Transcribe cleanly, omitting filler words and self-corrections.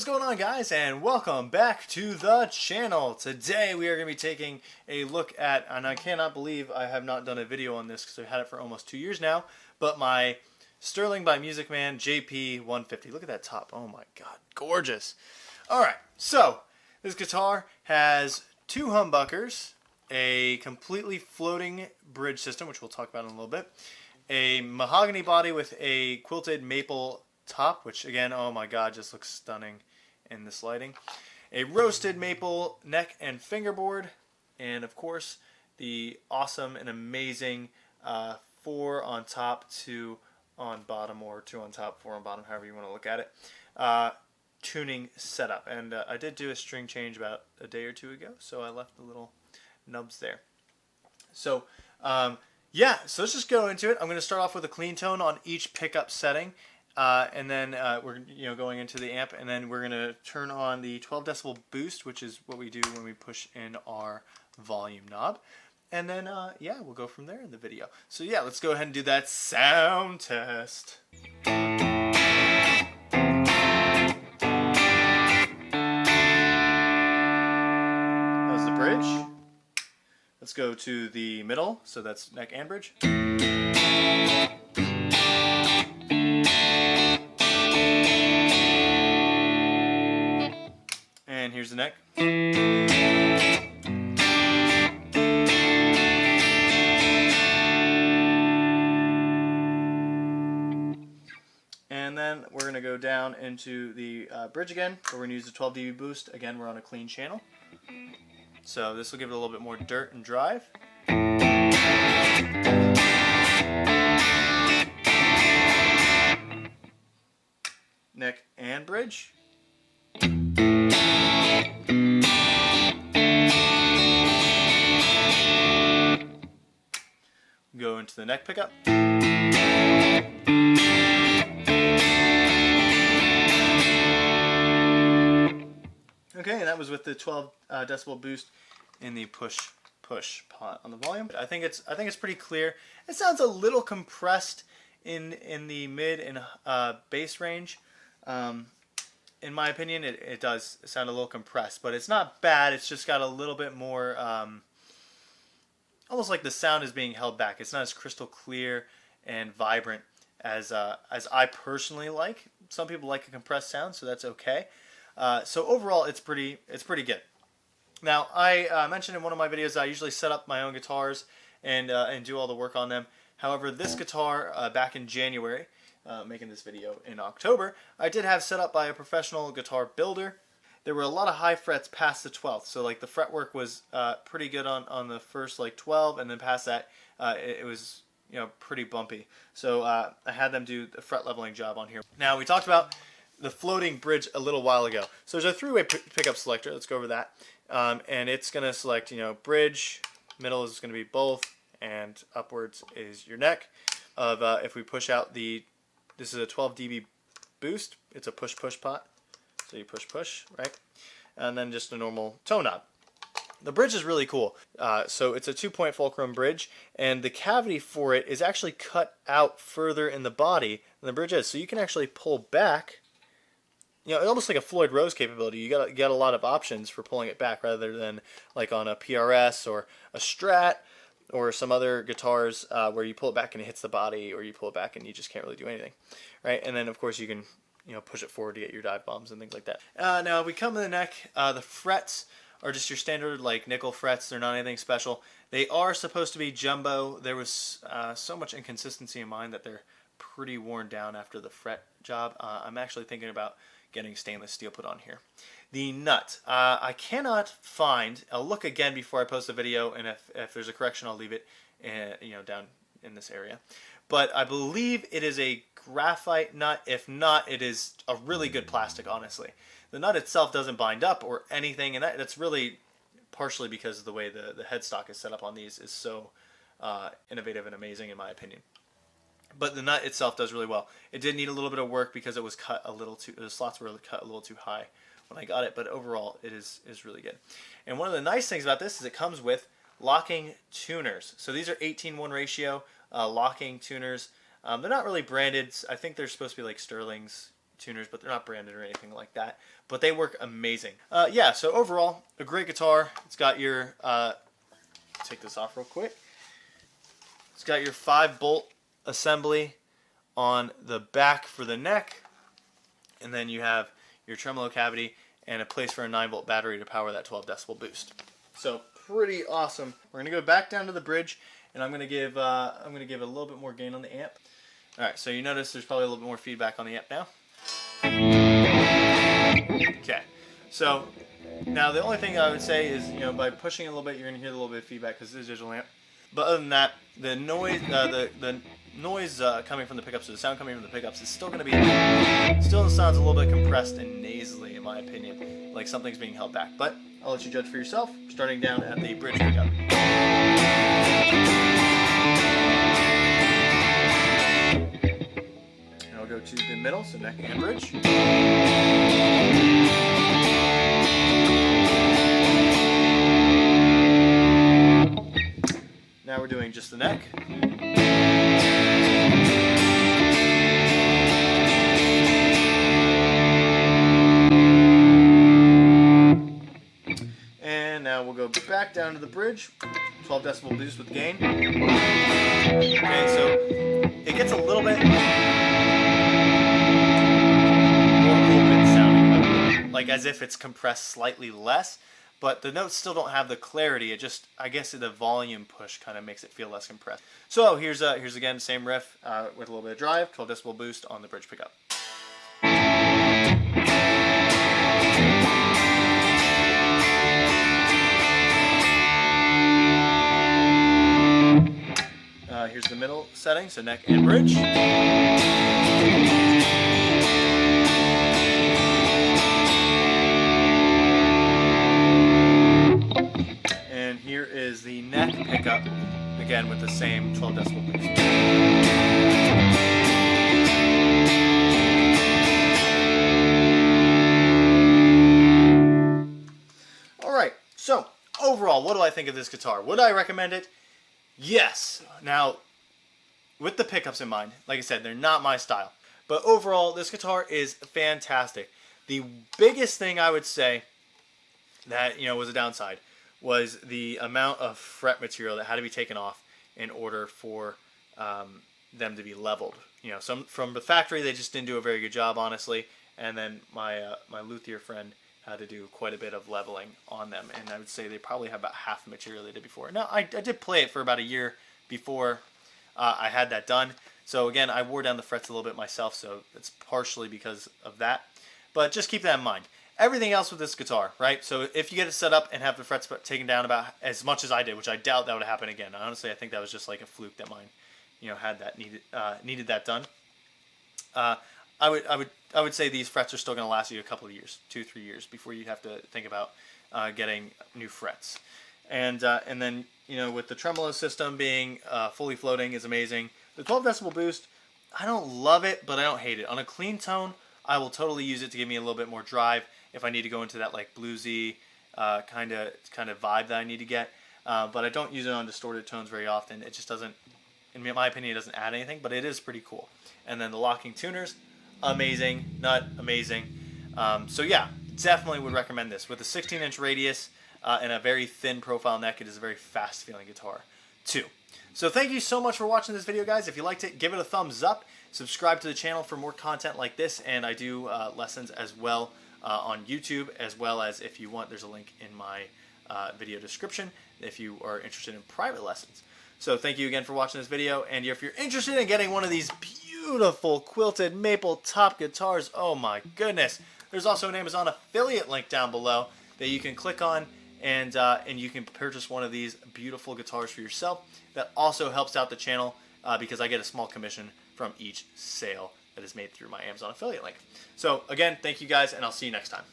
What's going on, guys, and welcome back to the channel. Today we are going to be taking a look at, and I cannot believe I have not done a video on this because I've had it for almost 2 years now, but my Sterling by Music Man JP150. Look at that top. Oh my god, gorgeous. Alright, so this guitar has two humbuckers, a completely floating bridge system, which we'll talk about in a little bit, a mahogany body with a quilted maple top, which again, oh my god, just looks stunning in this lighting, a roasted maple neck and fingerboard, and of course the awesome and amazing 4 on top, 2 on bottom, or 2 on top, 4 on bottom, however you want to look at it, tuning setup. And I did do a string change about a day or two ago, so I left the little nubs there. So yeah, so let's just go into it. I'm going to start off with a clean tone on each pickup setting. And then we're going into the amp, and then we're going to turn on the 12 decibel boost, which is what we do when we push in our volume knob. And then, yeah, we'll go from there in the video. So yeah, let's go ahead and do that sound test. That was the bridge. Let's go to the middle, so that's neck and bridge. And here's the neck. And then we're going to go down into the bridge again, where we're going to use the 12 dB boost. Again, we're on a clean channel, so this will give it a little bit more dirt and drive. Neck and bridge. Go into the neck pickup. Okay, and that was with the 12 decibel boost in the push pot on the volume. I think it's pretty clear. It sounds a little compressed in the mid and bass range. In my opinion, it does sound a little compressed, but it's not bad. It's just got a little bit more, almost like the sound is being held back. It's not as crystal clear and vibrant as I personally like. Some people like a compressed sound, so that's okay. So overall, it's pretty good. Now, I mentioned in one of my videos that I usually set up my own guitars and do all the work on them. However, this guitar back in January, making this video in October, I did have set up by a professional guitar builder. There were a lot of high frets past the 12th, so like the fretwork was pretty good on the first like 12, and then past that it was pretty bumpy. So I had them do the fret leveling job on here. Now, we talked about the floating bridge a little while ago. So there's a three-way pickup selector. Let's go over that, and it's going to select bridge, middle is going to be both, and upwards is your neck. If we push out this is a 12 dB boost. It's a push-push pot. So you push, right? And then just a normal tone knob. The bridge is really cool. So it's a 2-point fulcrum bridge, and the cavity for it is actually cut out further in the body than the bridge is. So you can actually pull back, almost like a Floyd Rose capability. You got a lot of options for pulling it back, rather than like on a PRS or a Strat or some other guitars where you pull it back and it hits the body, or you pull it back and you just can't really do anything, right? And then of course you can push it forward to get your dive bombs and things like that. Now, if we come to the neck, the frets are just your standard like nickel frets. They're not anything special. They are supposed to be jumbo. There was so much inconsistency in mine that they're pretty worn down after the fret job. I'm actually thinking about getting stainless steel put on here. The nut, I cannot find. I'll look again before I post the video, and if there's a correction, I'll leave it down in this area. But I believe it is a graphite nut. If not, it is a really good plastic, honestly. The nut itself doesn't bind up or anything, and that's really partially because of the way the headstock is set up on these is so innovative and amazing, in my opinion. But the nut itself does really well. It did need a little bit of work because it was cut a little too, the slots were cut a little too high when I got it, but overall it is really good. And one of the nice things about this is it comes with locking tuners. So these are 18:1 ratio locking tuners. They're not really branded. I think they're supposed to be like Sterling's tuners, but they're not branded or anything like that. But they work amazing. Yeah, so overall, a great guitar. It's got your, take this off real quick. It's got your 5-bolt assembly on the back for the neck. And then you have your tremolo cavity and a place for a 9-volt battery to power that 12 decibel boost. So pretty awesome. We're gonna go back down to the bridge, and I'm gonna give it a little bit more gain on the amp. All right, so you notice there's probably a little bit more feedback on the amp now. Okay, so now the only thing I would say is, you know, by pushing a little bit, you're gonna hear a little bit of feedback because it's a digital amp. But other than that, the noise, coming from the pickups, or the sound coming from the pickups, is still going to be, still sounds a little bit compressed and nasally, in my opinion, like something's being held back. But I'll let you judge for yourself, starting down at the bridge pickup. And I'll go to the middle, so neck and bridge. Now we're doing just the neck. And now we'll go back down to the bridge. 12 decibel boost with gain. Okay, so it gets a little bit more open sounding, like as if it's compressed slightly less. But the notes still don't have the clarity. It just, I guess the volume push kind of makes it feel less compressed. So here's again the same riff with a little bit of drive, 12 decibel boost on the bridge pickup. Here's the middle setting, so neck and bridge. Here is the neck pickup, again with the same 12 decibel boost. Alright, so overall, what do I think of this guitar? Would I recommend it? Yes. Now, with the pickups in mind, like I said, they're not my style. But overall, this guitar is fantastic. The biggest thing I would say that, you know, was a downside was the amount of fret material that had to be taken off in order for them to be leveled. You know, some from the factory they just didn't do a very good job, honestly. And then my luthier friend had to do quite a bit of leveling on them, and I would say they probably have about half the material they did before. Now I did play it for about a year before I had that done. So again, I wore down the frets a little bit myself, so it's partially because of that. But just keep that in mind. Everything else with this guitar, right? So if you get it set up and have the frets taken down about as much as I did, which I doubt that would happen again. Honestly, I think that was just like a fluke that mine, you know, had that needed that done. I would say these frets are still going to last you a couple of years, 2-3 years, before you have to think about getting new frets. And then, you know, with the tremolo system being fully floating is amazing. The 12 decibel boost, I don't love it, but I don't hate it. On a clean tone, I will totally use it to give me a little bit more drive if I need to go into that like bluesy kind of vibe that I need to get. But I don't use it on distorted tones very often. It just doesn't, in my opinion, it doesn't add anything, but it is pretty cool. And then the locking tuners, amazing, nut, amazing. So yeah, definitely would recommend this. With a 16-inch radius and a very thin profile neck, it is a very fast feeling guitar too. So thank you so much for watching this video, guys. If you liked it, give it a thumbs up. Subscribe to the channel for more content like this, and I do lessons as well on YouTube, as well as, if you want, there's a link in my video description if you are interested in private lessons. So thank you again for watching this video, and if you're interested in getting one of these beautiful quilted maple top guitars, oh my goodness, there's also an Amazon affiliate link down below that you can click on, and you can purchase one of these beautiful guitars for yourself. That also helps out the channel because I get a small commission from each sale that is made through my Amazon affiliate link. So again, thank you guys, and I'll see you next time.